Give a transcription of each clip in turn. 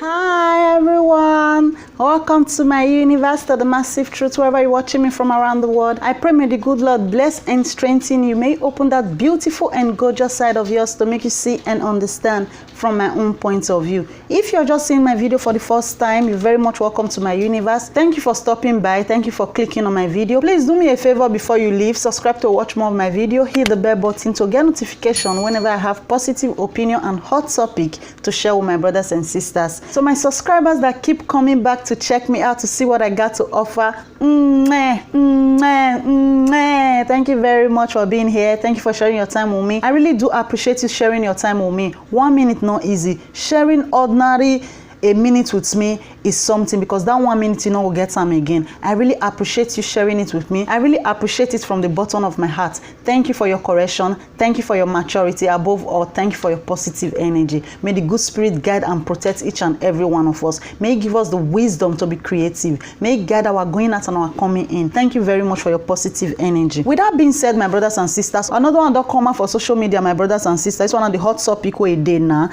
Hi everyone, welcome to my universe, to the massive truth, wherever you're watching me from around the world. I pray may the good Lord bless and strengthen you. May open that beautiful and gorgeous side of yours to make you see and understand from my own point of view. If you're just seeing my video for the first time, you're very much welcome to my universe. Thank you for stopping by. Thank you for clicking on my video. Please do me a favor before you leave. Subscribe to watch more of my video. Hit the bell button to get notification whenever I have positive opinion and hot topic to share with my brothers and sisters. So my subscribers that keep coming back to check me out to see what I got to offer, thank you very much for being here. Thank you for sharing your time with me. I really do appreciate you sharing your time with me. 1 minute not easy. Sharing ordinary a minute with me is something, because that 1 minute you know will get time again. I really appreciate you sharing it with me. I really appreciate it from the bottom of my heart. Thank you for your correction. Thank you for your maturity. Above all, thank you for your positive energy. May the good spirit guide and protect each and every one of us. May He give us the wisdom to be creative. May He guide our going out and our coming in. Thank you very much for your positive energy. With that being said, my brothers and sisters, another one that come out for social media, my brothers and sisters, it's one of the hot topic we did now.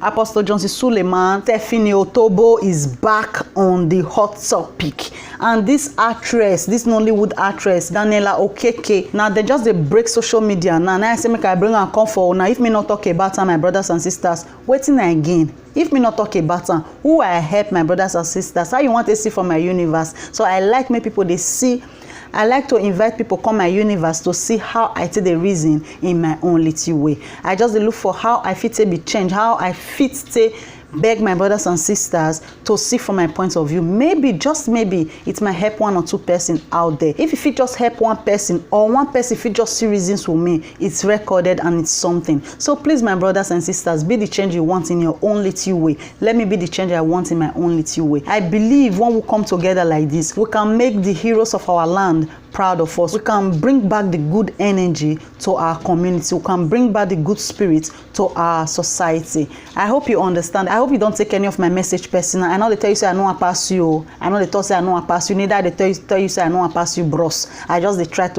Apostle Johnson Suleman Stephanie Otobo is back on the hot topic, and this actress, this Nollywood actress Daniela Okeke, now they just break social media now. I say make I bring her come for now. If me not talk about her, my brothers and sisters, waiting again. If me not talk about her, who I help, my brothers and sisters? How you want to see from my universe? So I like make people they see. I like to invite people come my universe to see how I take the reason in my own little way. I just look for how I fit to be changed, how I fit to beg my brothers and sisters to see from my point of view. Maybe, just maybe, it might help 1 or 2 person out there. If it just help 1 person, or 1 person if it just see reasons with me, it's recorded and it's something. So please, my brothers and sisters, be the change you want in your own little way. Let me be the change I want in my own little way. I believe when we come together like this, we can make the heroes of our land proud of us. We can bring back the good energy to our community. We can bring back the good spirit to our society. I hope you understand. I hope you don't take any of my message personal. I know they tell you say I know I pass you. I know they talk say I know I pass you. Neither they tell you say I know I pass you, bros. I just they try.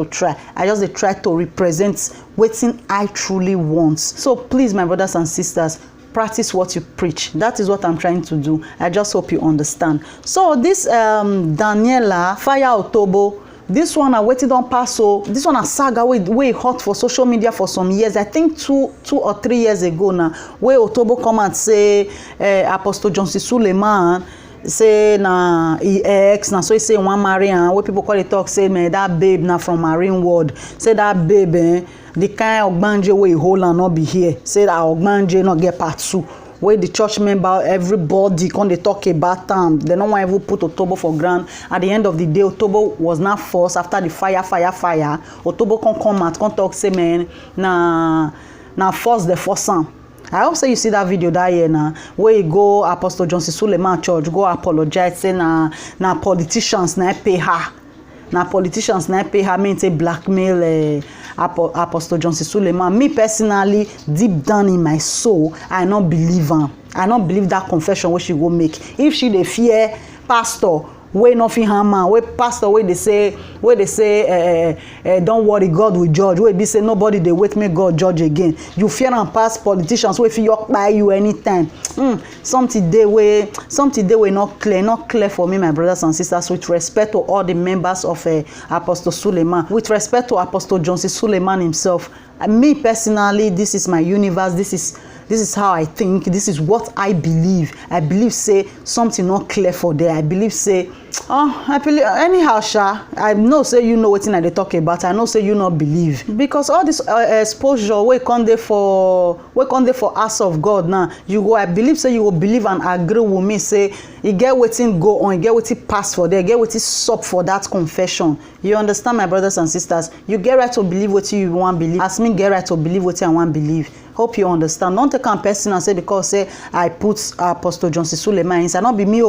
I just they try to represent what I truly want. So please, my brothers and sisters, practice what you preach. That is what I'm trying to do. I just hope you understand. So this Daniela Fire Otobo, this one I waited on pass. So this one a saga way hot for social media for some years. I think two or 3 years ago now, where Otobo come and say Apostle Johnson Suleman say na ex na, so he say one Marian, where people call it talk say man that babe na from Marine World, say that babe the kind of ogbanje way hold and not be here, say that ogbanje not get part 2. Where the church member, everybody come they talk about them. They don't want to even put Otobo for ground. At the end of the day, Otobo was not forced after the fire. Otobo come out, come talk say man, na force the force him. I hope so you see that video that year now, where you go Apostle Johnson Suleman church, go apologize, say na politicians na pay her. Na politicians na pay her, mean say blackmail Apostle Johnson Suleman. Me personally, deep down in my soul, I don't believe her. I don't believe that confession what she go make. If she dey fear pastor, wey nothing harm man, wey pastor wey they say don't worry, God will judge. Wey be say nobody they wait make God judge again. You fear and pass politicians wey fit yok by you anytime. Something they way not clear for me, my brothers and sisters. With respect to all the members of Apostle Suleman, with respect to Apostle Johnson Suleman himself, me personally, this is my universe. This is how I think. This is what I believe. I believe say something not clear for there. I believe say, I believe anyhow, Sha. I know say you know what thing they talk about. I know say you not believe, because all this exposure we come there for us of God now. You go. I believe say you will believe and agree with me. Say you get waiting go on. You get waiting pass for there. You get waiting sub for that confession. You understand, my brothers and sisters? You get right to believe what you want believe. As me get right to believe what I want believe. Hope you understand. Don't take a person and say because say I put Apostle Johnson Suleman inside. Not be me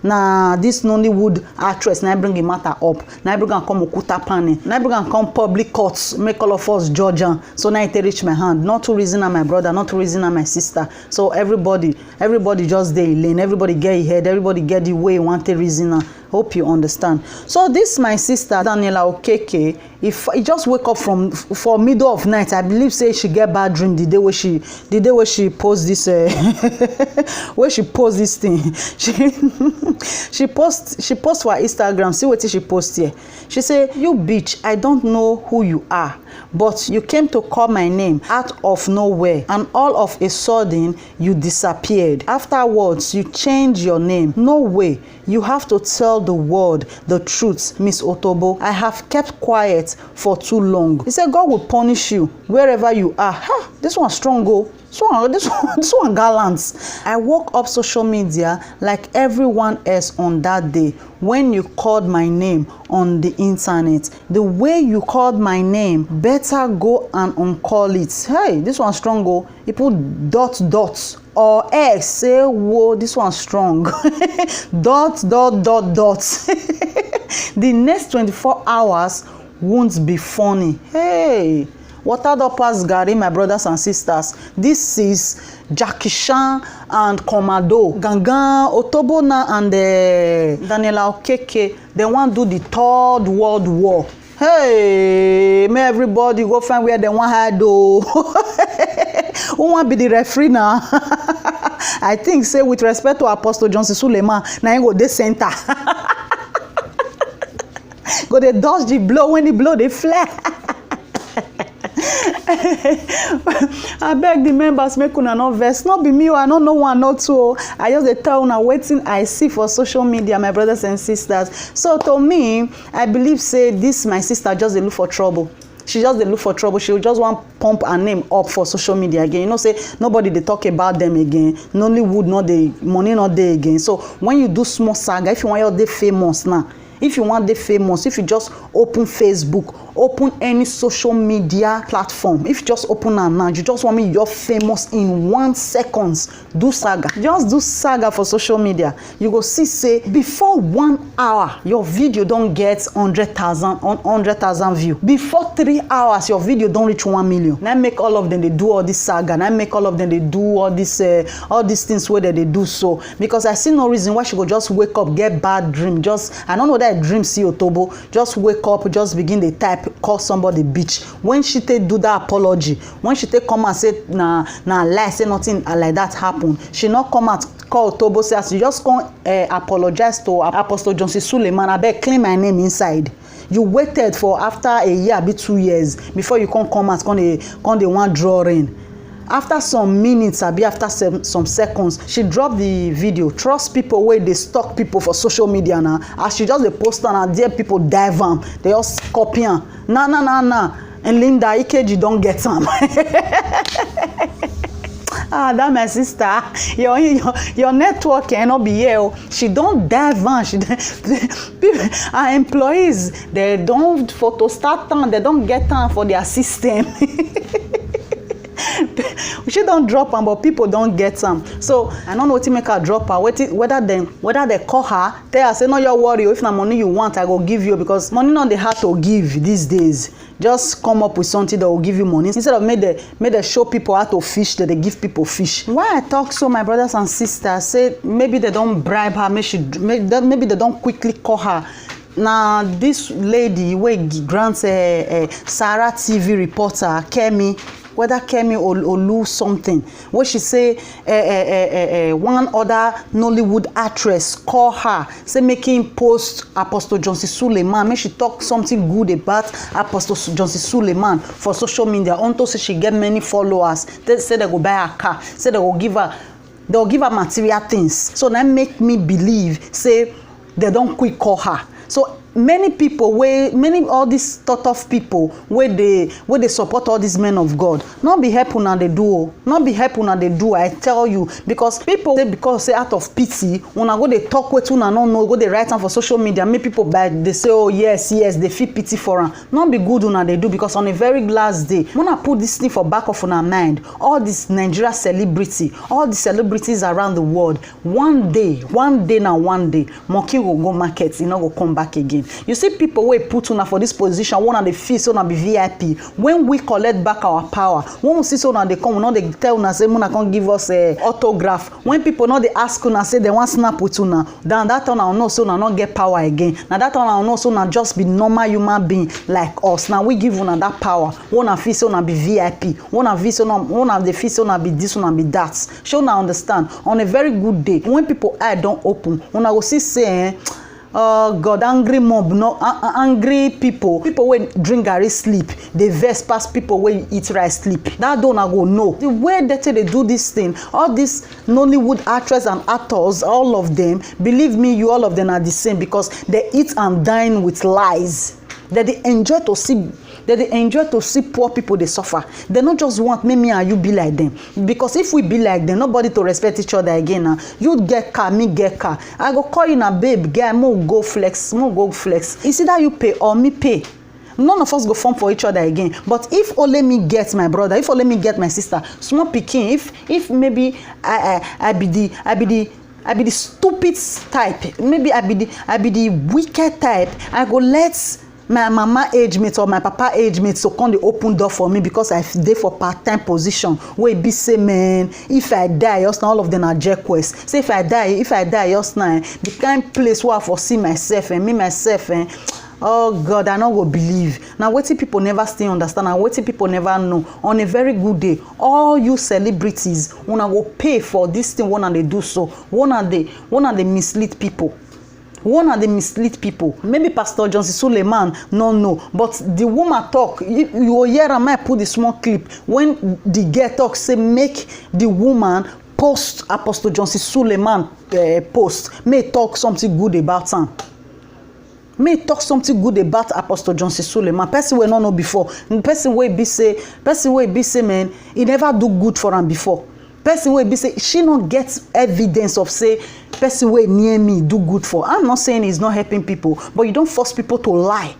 na this Nollywood actress. Now I bring the matter up. Now I bring and come Okuta Pani. Now I bring and come public courts. Make all of us judge. So now I reach my hand. Not to reason on my brother. Not to reason on my sister. So everybody just dey lane. Everybody get head. Everybody get the way want to reason. Hope you understand. So this my sister Daniela Okeke if he just wake up for middle of night, I believe say she get bad dream the day where she post this where she post this thing. she post for her Instagram. See what she post here. She say, "You bitch, I don't know who you are, but you came to call my name out of nowhere, and all of a sudden you disappeared. Afterwards you change your name. No way. You have to tell the world the truth, Miss Otobo. I have kept quiet for too long." He said, "God will punish you wherever you are." Ha! This one strong, oh. This one gallant. "I woke up social media like everyone else on that day when you called my name on the internet. The way you called my name, better go and uncall it." Hey, this one strong, oh. He put ... or X. Say, whoa, this one strong. ... The next 24 hours won't be funny. Hey, water don pass garri, my brothers and sisters. This is Jackie Chan and Commando. Gangan, Otobona and Daniela Okeke, they want to do the Third World War. Hey, may everybody go find where they want hide though. Who want be the referee now? I think, say, with respect to Apostle Johnson Suleiman, now he go dey center. Go dey dodge the blow. When the blow they fly. I beg the members, make una no vex. Not be me, I don't know one or two. I just dey tell una wetin I see for social media, my brothers and sisters. So to me, I believe say this my sister just dey look for trouble. She just dey look for trouble. She just want pump her name up for social media again. You know, say nobody dey talk about them again. Nollywood not dey, money not there again. So when you do small saga, if you want your day famous now, if you want the famous, if you just open Facebook, open any social media platform, if you just open am now, you just want me you're famous in 1 second, do saga. Just do saga for social media. You go see, say, before 1 hour, your video don't get 100,000 view. Before 3 hours, your video don't reach 1 million. Now make all of them they do all this saga. Now make all of them they do all these things where they do so. Because I see no reason why she go just wake up, get bad dream. Just, I don't know that dream see Otobo. Just wake up, just begin the type, call somebody bitch. When she take do that apology, when she take come and say nah lie, say nothing like that happen, she not come out call Otobo say as you just come apologize to Apostle Johnson Suleiman, I beg clean my name inside. You waited for after a year, be 2 years before you come out, come the one draw in. After some minutes, after some seconds, she dropped the video. Trust people where they stalk people for social media now. As she just the post and there people dive on. They just copy on. Nah. And Linda Ikeji don't get some. Ah, that my sister. Your network cannot be here. She don't dive on. Our employees, they don't photo start on. They don't get on for their system. She don't drop them, but people don't get them. So I don't know what to make her drop her. Whether they call her, tell her say no, you worry. If na money you want, I go give you, because money not the hard to give these days. Just come up with something that will give you money instead of made they show people how to fish. That they give people fish. Why I talk so, my brothers and sisters, say maybe they don't bribe her. Maybe they don't quickly call her. Now this lady wey grants Sarah TV reporter Kemi, whether Kemi Olu something, where she say one other Nollywood actress call her, say making post Apostle Johnson Suleiman, make she talk something good about Apostle Johnson Suleiman for social media. Unto say she get many followers. They say they go buy her car, say they'll give her material things. So that make me believe, say they don't quick call her. So many people, all these thought of people where they support all these men of God, not be helpful now they do, not be helpful now they do. I tell you, because people say out of pity, when I go they talk with una no know, go they write them for social media, make people buy, they say oh yes, they feel pity for them. Not be good una they do, because on a very last day, when I put this thing for back of our mind, all this Nigeria celebrity, all the celebrities around the world, one day, monkey will go market, you know, go come back again. You see people wey put una for this position, one dey feel say una be VIP. When we collect back our power, when we see say una dey come, we no dey tell una say una come give us autograph. When people no dey ask una say they wan snap with una, then that time una know say una no get power again. Na that time una know say una just be normal human being like us. Now we give una that power. Una feel say una be VIP. Una feel say una dey feel say una be this, una be that. Shey una understand? On a very good day, when people eye don open, una go see say oh God, angry mob, no angry people wey drink garri sleep, dey vex pass people wey eat rice sleep. That don't go know the way they do this thing. All these Nollywood actors and actors, all of them, believe me, you all of them are the same, because they eat and dine with lies. They enjoy to see poor people they suffer. They not just want me and you be like them, because if we be like them, nobody to respect each other again. You get car, me get car. I go call you na babe, guy, mo go flex. It's either you pay or me pay. None of us go form for each other again. But if only me get my brother, if only me get my sister, small pikin, if maybe I be the stupid type, maybe I be the wicked type, I go let my mama age mate or my papa age mate to come dey open door for me, because I dey for part-time position wey be say, man, if I die just now, all of them are jerkwes. Say if I die just now, the kind place where I foresee myself and me myself, oh God, I no go believe. Now wetin people never still understand, and wetin people never know, on a very good day, all you celebrities una go pay for this thing. One and they do so, one and they mislead people. Maybe Pastor Johnson Suleiman no know, but the woman talk, you will hear am. I put the small clip when the girl talk, say make the woman post Apostle Johnson Suleiman post, may talk something good about him. May talk something good about Apostle Johnson Suleiman. Person we no know before, person wey be say man, he never do good for him before. Person wey be say she not get evidence of say person wey near me do good for. I'm not saying he's not helping people, but you don't force people to lie.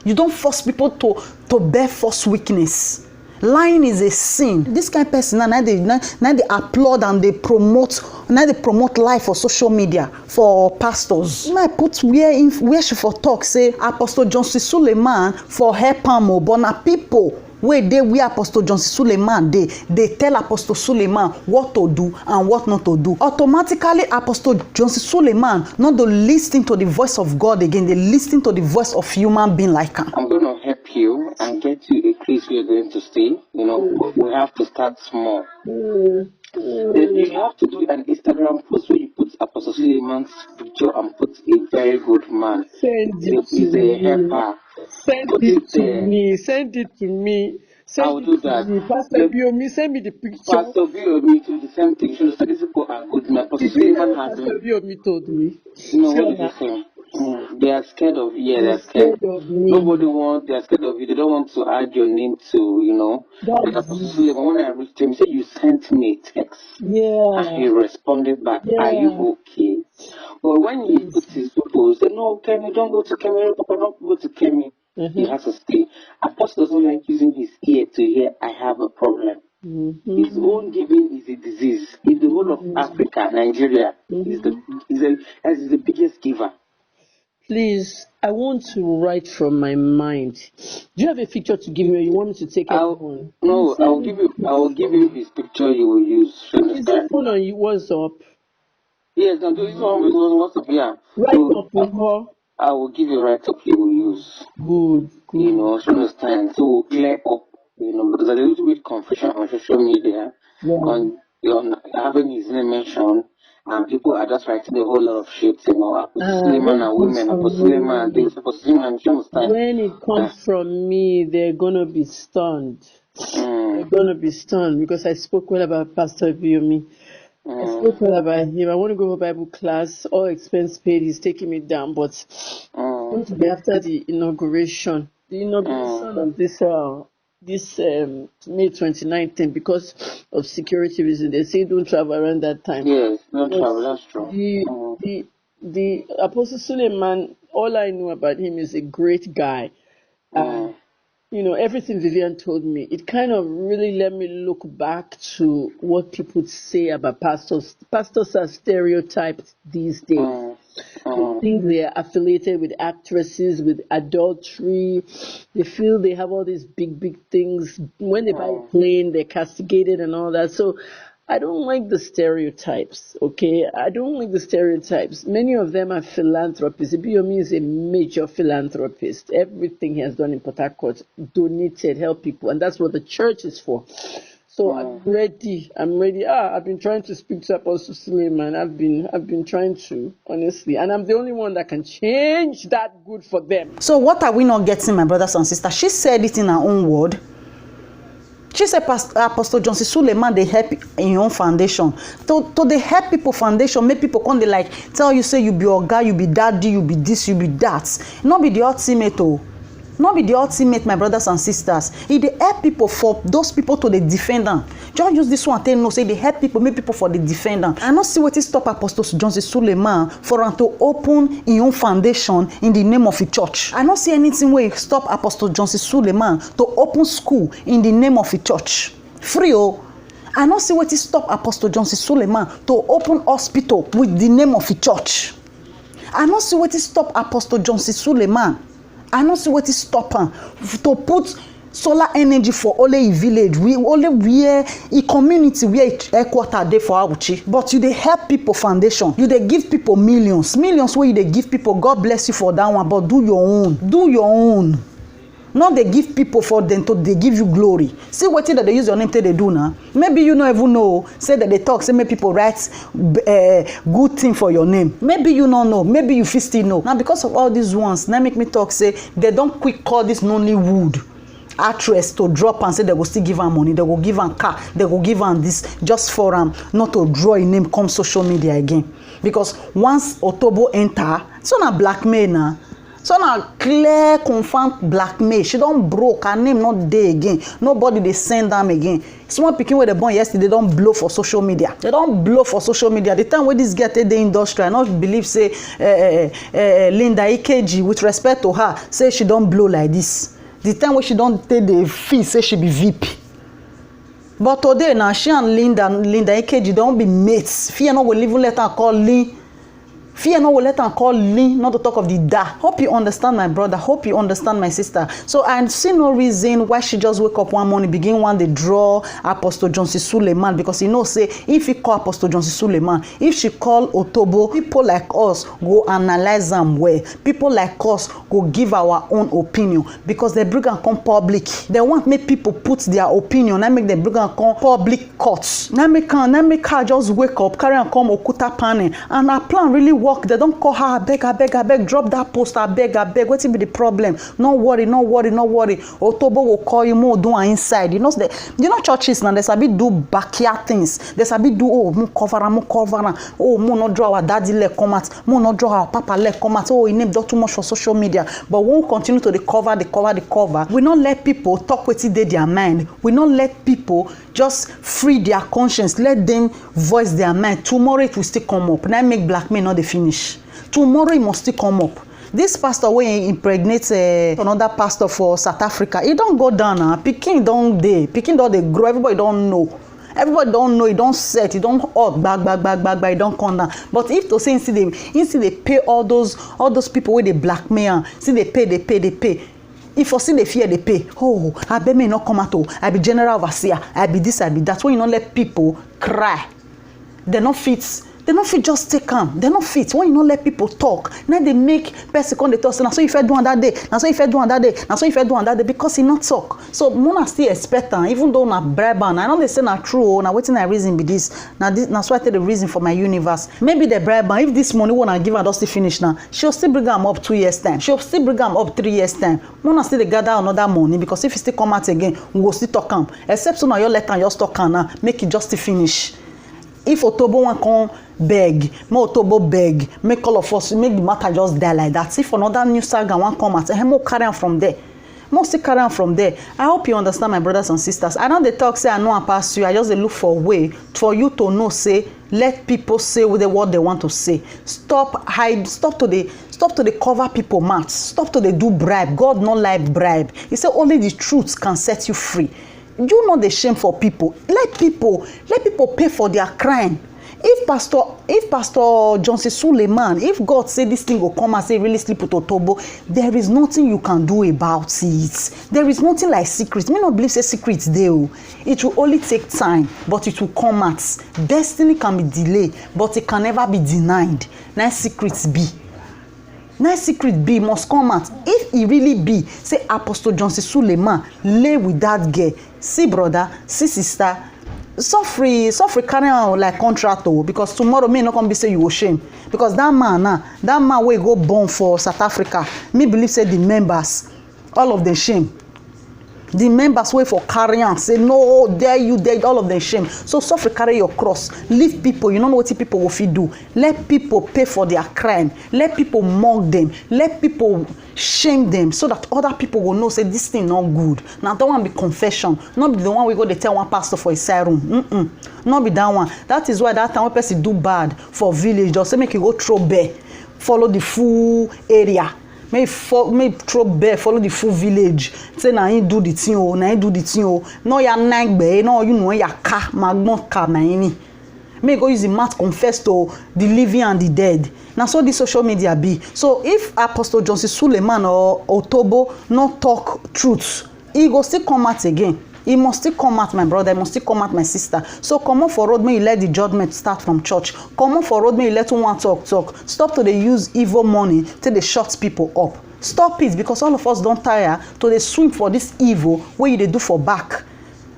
You don't force people to bear false witness. Lying is a sin. This kind of person now they applaud and they promote life for social media for pastors. Now I put where she for talk say Apostle Johnson Suleiman for help am, but na people wey dey where Apostle Johnson Suleiman they tell Apostle Suleiman what to do and what not to do. Automatically Apostle Johnson Suleiman not to listen to the voice of God again, they listen to the voice of human being like him. I'm going to help you and get you a place where you're going to stay. You know, we have to start small. Then you have to do an Instagram post where you put Apostle Suleiman's picture and put a very good man. Send it He's to a me. helper. Send it to me. Send it to me. I'll do that. Pastor Biomi, send me the picture. Pastor Biomi to the same thing. So these people are good men. Apostle Suleiman has Pastor Biomi told me. No, what did you say? They are scared of you. Yeah, they're scared. Of me. They're scared of you. They don't want to add your name to, you know. Like Apostle Suleiman, when I reached him, he said, you sent me a text. Yeah. And he responded back, are you okay? But when he put his people, he said, no, Kemi, don't go to Kemi. Papa, don't go to Kemi. He has to stay. Apostle doesn't like using his ear to hear, I have a problem. His own giving is a disease. In the whole of Africa, Nigeria is the biggest giver. Please, I want to write from my mind. Do you have a picture to give me, or you want me to take it? No, I will give you his picture you will use. Is that phone on you? What's up? Yes, no, this one was WhatsApp, yeah. Right up with her. I will give you right up you will use. Good. You know, so understand. So we'll clear up, you know, because there's a little bit confusion on social media on having his name mentioned, and people are just writing a whole lot of shit, you know, Apostle Suleiman and women, Apostle Suleiman and things, Apostle Suleiman, you understand? When it comes from me, they're gonna be stunned. They're gonna be stunned because I spoke well about Pastor Biomi. I spoke well about him. I want to go to Bible class. All expense paid. He's taking me down, but it's going to be after the inauguration. The inauguration of this May 29th, because of security reasons. They say don't travel around that time. Yes, don't travel. That's true. The Apostle Suleiman, all I know about him is a great guy. You know, everything Vivian told me, it kind of really let me look back to what people say about pastors. Pastors are stereotyped these days. They think they are affiliated with actresses, with adultery. They feel they have all these big things. When they buy a plane, they're castigated and all that. So I don't like the stereotypes, okay? I don't like the stereotypes. Many of them are philanthropists. Ibiyomi is a major philanthropist. Everything he has done in Port Harcourt, donated, help people, and that's what the church is for. So I'm ready. I've been trying to speak to Apostle Suleiman. I've been trying to, honestly. And I'm the only one that can change that good for them. So what are we not getting, my brothers and sisters? She said it in her own word. She said, Apostle Johnson Suleiman, they help in your own foundation. To they help people foundation, make people come, they like, tell you, say you be your guy, you be daddy, you be this, you be that. Not be the ultimate, oh. Not be the ultimate, my brothers and sisters. If they help people for those people to the defender. Just use this one, tell no, say they help people, make people for the defender. I not see what is stop Apostle Johnson Suleiman for him to open his own foundation in the name of the church. I not see anything where stop Apostle Johnson Suleiman to open school in the name of the church. Free, oh. I not see what is stop Apostle Johnson Suleiman to open hospital with the name of the church. I not see what is stop Apostle Johnson Suleiman. I don't see what is stopping to put solar energy for only a village. We only where a community where a quarter day for Auchi. But you they help people foundation. You they give people millions where you they give people. God bless you for that one. But do your own. Do your own. Not they give people for them to they give you glory. See what that they use your name till they do now. Maybe you don't even know. Say that they talk. Say make people write good thing for your name. Maybe you don't know. Maybe you still know. Now because of all these ones, now make me talk. Say they don't quick call this Nollywood actress to drop and say they will still give her money. They will give her car. They will give her this just for not to draw a name come social media again. Because once Otobo enter, it's not a blackmail now. So now clear confirmed blackmail. She don't broke, her name not there again. Nobody they send them again. Someone picking where they born yesterday, they don't blow for social media. They don't blow for social media. The time when this get the industry, I not believe say Linda EKG, with respect to her, say she don't blow like this. The time when she don't take the fee, say she be VIP. But today now she and Linda EKG don't be mates. Fear not will even let her call Lee. Fear no will let them call Lee, not to talk of the da. Hope you understand, my brother. Hope you understand, my sister. So I see no reason why she just wake up one morning, begin one day draw Apostle Johnson Suleiman, because you know say if he call Apostle Johnson Suleiman, if she call Otobo, people like us go analyze them well. People like us go give our own opinion, because they bring and come public. They want make people put their opinion. I make them bring and come public courts. Now make her just wake up, carry and come Okuta panel, and her plan really work. They don't call her, beg, drop that post, beg. What will be the problem? No worry. Otobo will call you more do inside. You know churches now, there's a bit do backyard things. There's a bit do more cover. Oh, more not draw our daddy leg come out. More not draw our papa leg come out. Oh, he named too much for social media. But we won't continue to the cover. We not let people talk with it their mind. We not let people just free their conscience. Let them voice their mind. Tomorrow it will still come up. Now make blackmail not the finish. Tomorrow it must still come up. This pastor when he impregnates another pastor for South Africa, he don't go down now. Pikin don't they grow. Everybody don't know. He don't set, he don't hot, back, he don't come down. But if to say instead they pay all those people where they blackmail, see they pay. If you see the fear they pay, oh, I bet me not come at all. I be general overseer, I be this, I be that. When you don't let people cry, they not fit just take calm. They not fit. When you don't let people talk, now they make person come they talk. So now so if I do on that day, now so if I do on that day, because he not talk. So Mona still expect her, even though na bribe, I know they say na true. Now waiting a reason be this. Now so I tell the reason for my universe. Maybe the bribe, if this money wanna give her just to finish now, she'll still bring them up 2 years time. She'll still bring them up 3 years time. Mona still they gather another money, because if it still come out again, we go still talk am. Except so now your letter just talk now, make it just to finish. If Otobo want come beg, more Otobo beg, make all of us, make the matter just die like that. If another new saga want come out, more carry on from there. Mostly carry on from there. I hope you understand, my brothers and sisters. I know they talk, say I know I pass you. I just look for a way for you to know, say, let people say what they want to say. Stop to the cover people mouths. Stop to the do bribe. God not like bribe. He said only the truth can set you free. You know the shame for people. Let people pay for their crime. if Pastor Johnson Suleman, if God say this thing will come and say really sleep with Otobo, there is nothing you can do about it. There is nothing like secret. Me not believe say secrets there. It will only take time, but it will come out. Destiny can be delayed, but it can never be denied. Now secrets be. Now secret be must come out. If it really be, say Apostle Johnson Suleman lay with that girl. See brother, see sister, suffer carry on like contractor, because tomorrow me not come be say you go shame, because that man wey go born for South Africa, me believe say the members all of them shame. The members wait for carry on say no, there you there, all of them shame. So suffer carry your cross, leave people. You don't know what people will fit do. Let people pay for their crime, let people mock them, let people shame them, so that other people will know say this thing not good. Now that one be confession, not be the one we go to tell one pastor for his side room. Not be that one. That is why that time when person do bad for village, just say make you go throw bear, follow the full area. May throw bear, follow the full village. Say na him do the thing o, na him do the thing o. No ya nang bear, no you know ya car, magnum car na him. May go use the mouth confess to the living and the dead. Now so the social media be. So if Apostle Johnson Suleman or Otobo not talk truth, he go still come out again. He must still come out, my brother. He must still come out, my sister. So come on for road, may you let the judgment start from church. Come on for road, may you let one talk. Stop to they use evil money till they shut people up. Stop it, because all of us don't tire to they swim for this evil where they do for back.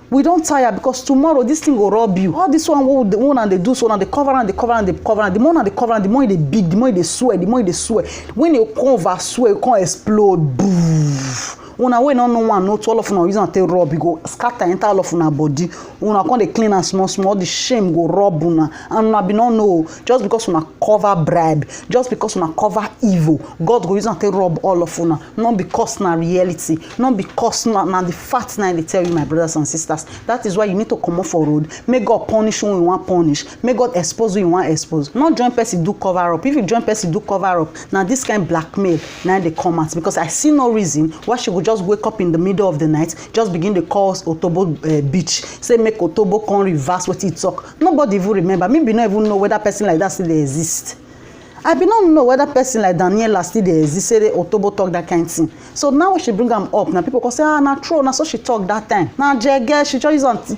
We don't tire, because tomorrow this thing will rob you. All this one and they do so, and they cover and they cover and they cover, and the more and they cover, and the more they big, the more they swear, the more they swear. When you cover swear, you can't explode. Boo. Una we no one know to all of una use and take rob, you go scatter enter all of una body. Una come dey clean and small, the shame go rob una, and una be not know just because una cover bribe, just because una cover evil, God go use and take rob all of una. Not because na reality, not because na the facts na they tell you, my brothers and sisters. That is why you need to come up for road. May God punish who you want punish. May God expose who you want expose. Not join person do cover up. If you join person do cover up, now this kind of blackmail now they come out, because I see no reason why she would just wake up in the middle of the night, just begin to call Otobo beach, say make Otobo come reverse what he talk. Nobody even remember. Maybe not even know whether person like that still they exist. I be not know whether person like Daniela still they exist, say they Otobo talk that kind of thing. So now when she bring them up, now people can say, na true, na so she talk that time. Now Jege,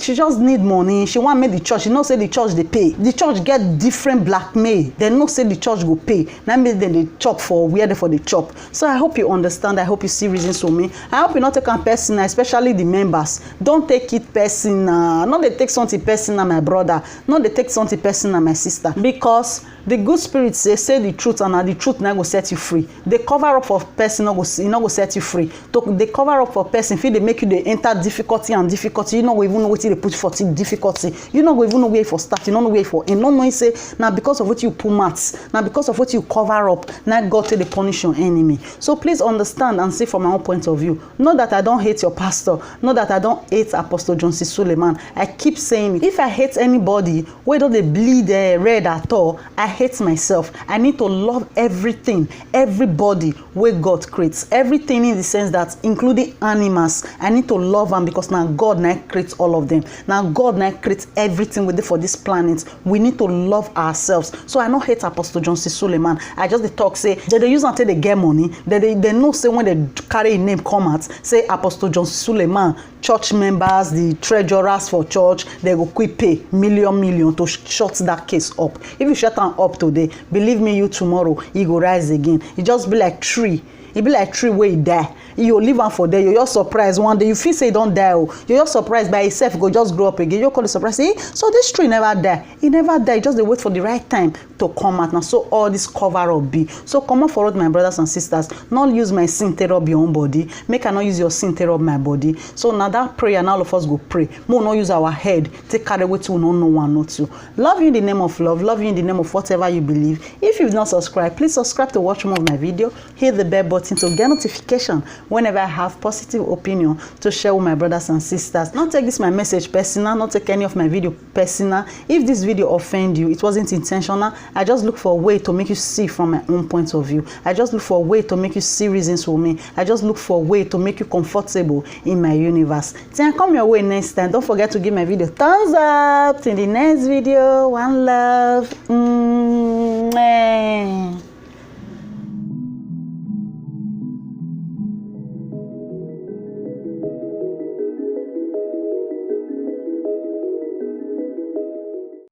she just need money. She want make the church. She know say the church they pay. The church get different blackmail. They know say the church go pay. Now maybe they chop for where they for the chop. So I hope you understand. I hope you see reasons for me. I hope you not take a personal, especially the members. Don't take it personal. Not they take something personal, my brother. Not they take something personal, my sister. Because the good spirit say the truth, and the truth now go set you free. They cover up for person, not go set you free. They cover up for person, feel they make you they enter difficulty and difficulty. You know even know what they put for difficulty. You know even know where for start. You don't know where for. And no know say now because of what you pull mats, now because of what you cover up, now God to the punish your enemy. So please understand and see from my own point of view. Not that I don't hate your pastor. Not that I don't hate Apostle Johnson Suleman. I keep saying it. If I hate anybody, whether they bleed red at all, I hate myself. I need to love everything, everybody where God creates. Everything in the sense that including animals, I need to love them, because now God now creates all of them. Now God now creates everything with it for this planet. We need to love ourselves. So I don't hate Apostle Johnson Suleman. I just the talk say they use until they get money. They know say when they carry a name come out, say Apostle Johnson Suleman, church members, the treasurers for church, they go quick pay million to shut that case up. If you shut them up today, believe me, you tomorrow he go rise again. It just be like tree. It be like tree where he die. You live on for there. You're just surprised one day. You feel say he don't die. You're just surprised by himself. Go just grow up again. You call it surprise. Say, so this tree never die. He never die. Just they wait for the right time to come out. Now so all this cover up be. So come on forward, my brothers and sisters. Not use my sin to rub your own body. Make I not use your sin to rub my body. So now that prayer, now all of us go pray. More not use our head. Take care of what you know one not to. Love you in the name of love. Love you in the name of whatever you believe. If you've not subscribed, please subscribe to watch more of my video. Hit the bell button button to get notification whenever I have positive opinion to share with my brothers and sisters. Not take this my message personal, not take any of my video personal. If this video offend you, it wasn't intentional. I just look for a way to make you see from my own point of view. I just look for a way to make you see reasons for me. I just look for a way to make you comfortable in my universe. Till I come your way next time, don't forget to give my video thumbs up. Till the next video, one love.